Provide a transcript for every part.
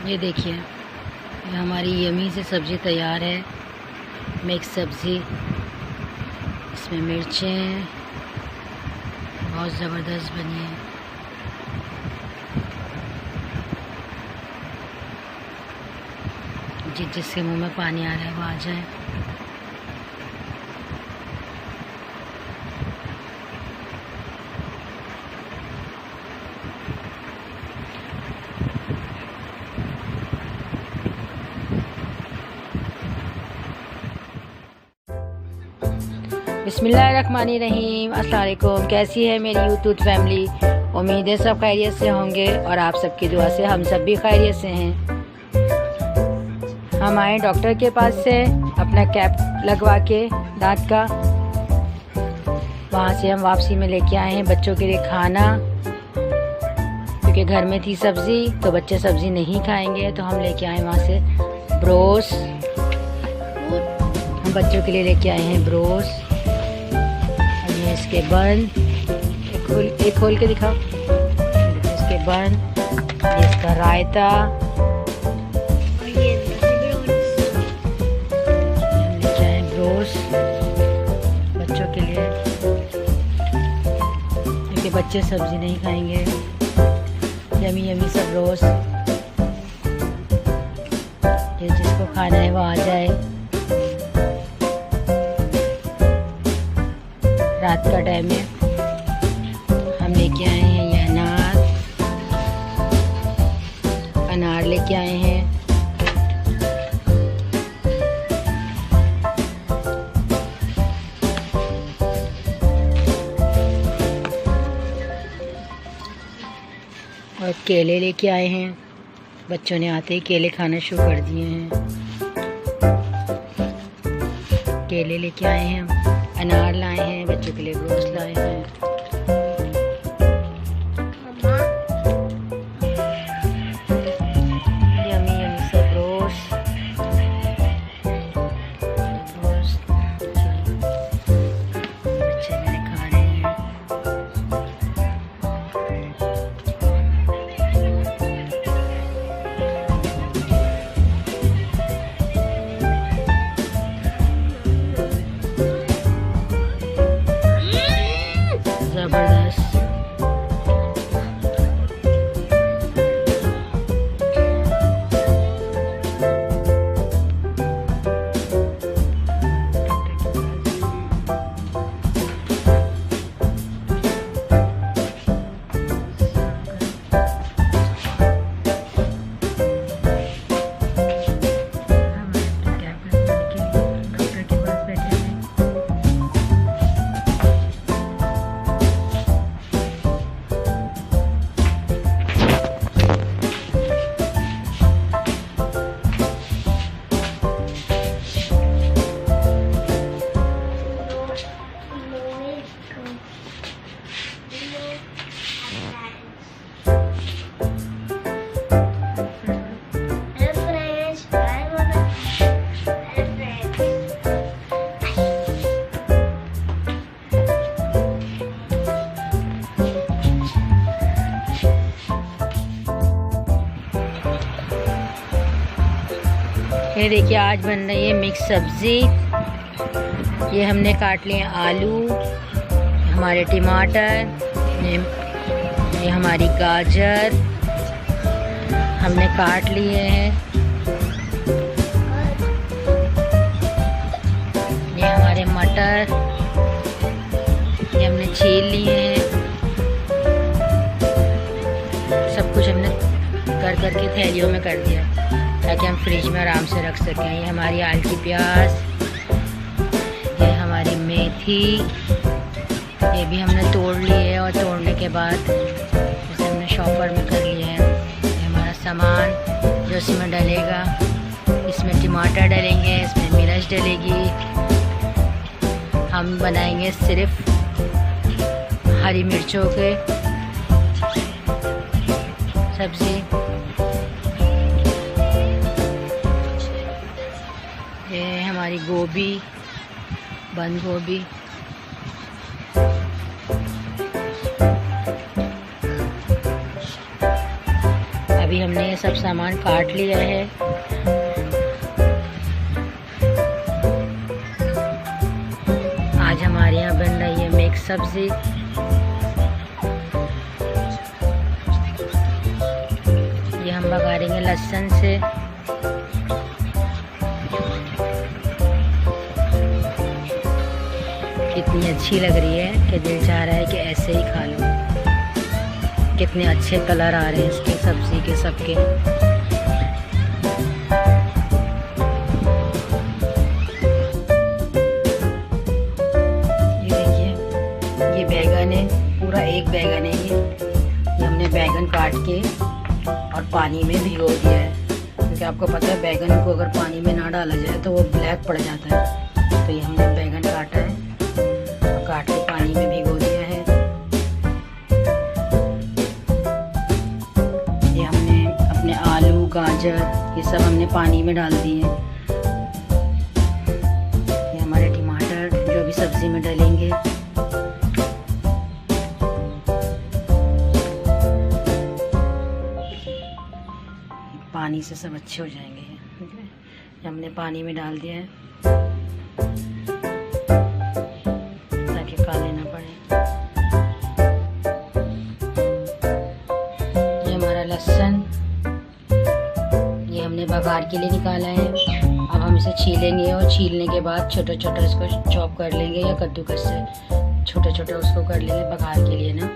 ये देखिए, ये हमारी यमी से सब्ज़ी तैयार है। मिक्स सब्ज़ी, इसमें मिर्चें बहुत ज़बरदस्त बनी है। जिसके मुंह में पानी आ रहा है वो आ जाए। बिस्मिल्लाहिर्रहमानिर्रहीम। अस्सलाम वालेकुम। कैसी है मेरी यूट्यूब फैमिली? उम्मीद है सब खैरियत से होंगे और आप सबकी दुआ से हम सब भी खैरियत से हैं। हम आए डॉक्टर के पास से अपना कैप लगवा के दांत का। वहाँ से हम वापसी में लेके आए हैं बच्चों के लिए खाना, क्योंकि घर में थी सब्ज़ी तो बच्चे सब्ज़ी नहीं खाएंगे, तो हम लेके आए वहाँ से ब्रोस। हम बच्चों के लिए लेके आए हैं ब्रोस। ये इसके बन, एक खोल के दिखाओ। इसके बन, ये इसका रायता, हम लेके आए ब्रोस बच्चों के लिए, क्योंकि बच्चे सब्जी नहीं खाएंगे। यमी यमी सब ब्रोस, ये जिसको खाना है वो आ जाए। रात का टाइम है। हम लेके आए हैं ये अनार लेके आए हैं। और केले लेके आए हैं। बच्चों ने आते ही केले खाना शुरू कर दिए हैं। केले लेके आए हैं, अनार लाए हैं, बच्चों के लिए रोज लाए हैं। यमी यमी सब रोज बच्चे मेरे खा रहे हैं। ज़बरदस्त। ये देखिए, आज बन रही है मिक्स सब्ज़ी। ये हमने काट लिए आलू, हमारे टमाटर, ये हमारी गाजर हमने काट लिए हैं। ये हमारे मटर, ये हमने छील लिए हैं। सब कुछ हमने कर के थैलियों में कर दिया ताकि हम फ्रिज में आराम से रख सकें। ये हमारी आल की प्याज, ये हमारी मेथी, ये भी हमने तोड़ ली है और तोड़ने के बाद इसे हमने शॉपर में कर लिया है। ये हमारा सामान जो इसमें डलेगा, इसमें टमाटर डलेंगे, इसमें मिर्च डलेगी। हम बनाएंगे सिर्फ हरी मिर्चों के सब्ज़ी। ये हमारी गोभी, बंद गोभी, अभी हमने ये सब सामान काट लिया है। आज हमारे यहाँ बन रही है मिक्स सब्जी। ये हम बघारेंगे लहसुन से। कितनी अच्छी लग रही है कि दिल चाह रहा है कि ऐसे ही खा लो। कितने अच्छे कलर आ रहे हैं इसके सब्जी के सबके। ये देखिए, ये बैगन है, पूरा एक बैगन है ये हमने बैगन काट के और पानी में भिगो दिया है, क्योंकि आपको पता है बैगन को अगर पानी में ना डाला जाए तो वो ब्लैक पड़ जाता है। तो ये हमने बैगन काटा है, काट के पानी में भिगो दिया है। ये हमने अपने आलू गाजर ये सब हमने पानी में डाल दिए। ये हमारे टमाटर जो भी सब्जी में डालेंगे। पानी से सब अच्छे हो जाएंगे। ये हमने पानी में डाल दिया है ताकि काले ना पड़े। ये हमारा लहसुन ये हमने बघार के लिए निकाला है। अब हम इसे छीलेंगे और छीलने के बाद छोटा छोटा इसको चॉप कर लेंगे या कद्दूकस से छोटा छोटा उसको कर लेंगे बघार के लिए ना।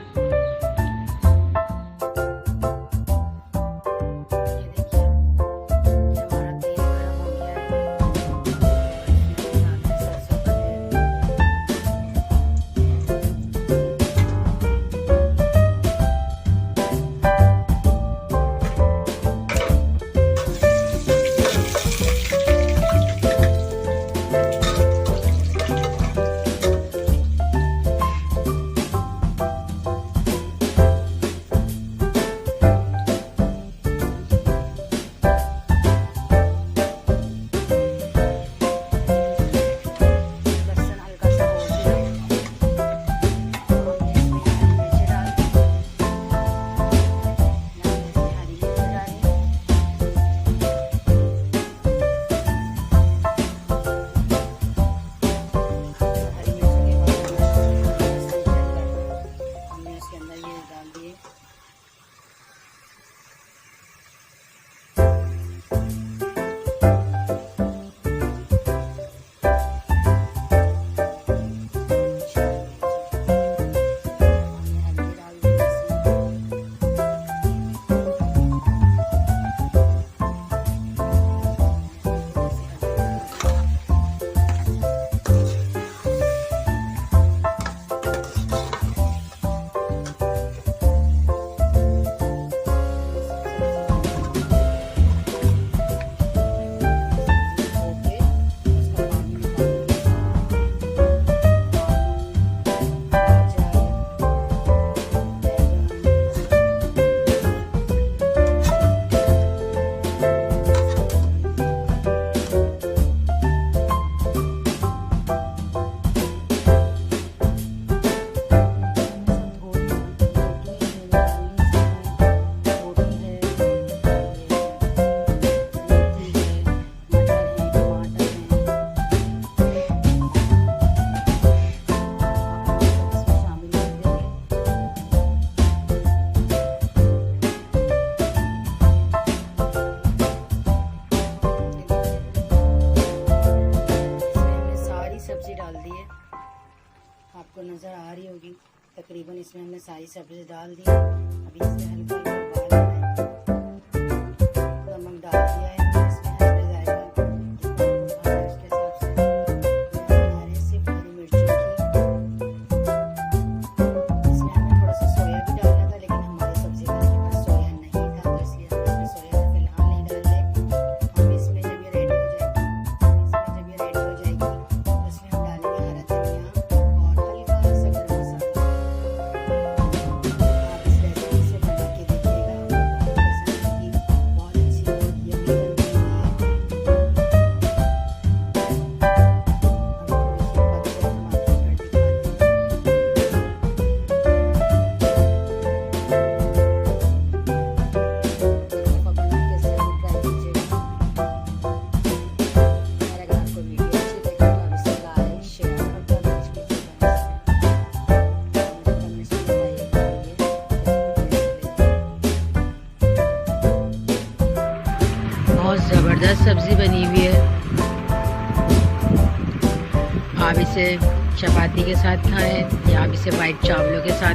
आपको नज़र आ रही होगी तकरीबन इसमें हमने सारी सब्जी डाल दी। अभी इसमें हल्का हल्का नमक डाल दिया है। इसमें हल्का जाएगा उसके हिसाब से बना रहे सिर्फ हरी मिर्चों की। इसमें हमने थोड़ा सा सोया भी डाला था, लेकिन हमारी सब्जी के पास सोया नहीं था, तो इसलिए हमने सोया फिलहाल नहीं डाल रहे। अब इसमें जब ये रेडी हो जाएगी तो इसमें हम डालेंगे हरा धनिया और हल्का सा गरम मसाला। आप इस रेसिपी से बना के देखिएगा। ज़बरदस्त सब्ज़ी बनी हुई है। आप इसे चपाती के साथ खाएं या आप इसे वाइट चावलों के साथ